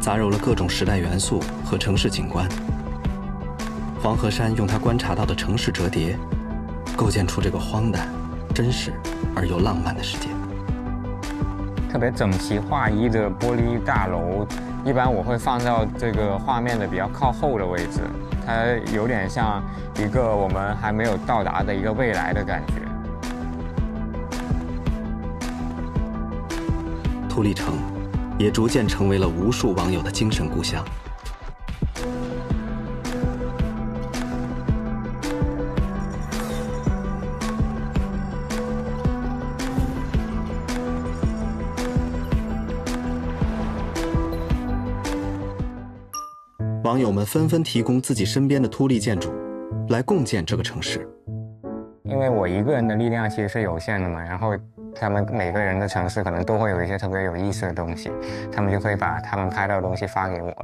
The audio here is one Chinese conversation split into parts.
雜糅了各種時代元素和城市景觀。黄河山用他觀察到的城市折疊，構建出這個荒誕、真實而又浪漫的世界。特別整齊劃一的玻璃大樓，一般我會放到這個畫面的比較靠後的位置，它有點像一個我們還沒有到達的一個未來的感覺。突利城也逐漸成為了無數網友的精神故鄉。网友們紛紛提供自己身邊的突利建築，來共建這個城市。因為我一個人的力量其實是有限的嘛，然後他們每個人的城市可能都會有一些特別有意思的東西，他們就會把他們拍到的東西發給我，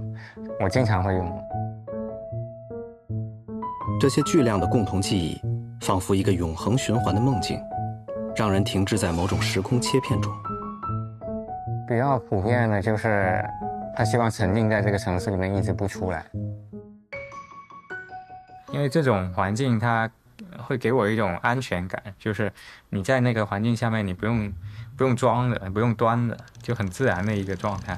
我經常會用。這些巨量的共同記憶，仿佛一個永恆循環的夢境，讓人停滯在某種時空切片中。比較普遍的就是他希望沉浸在這個城市裡面一直不出來，因為這種環境它會給我一種安全感，就是你在那個環境下面你不用裝的，不用端的，就很自然的一個狀態。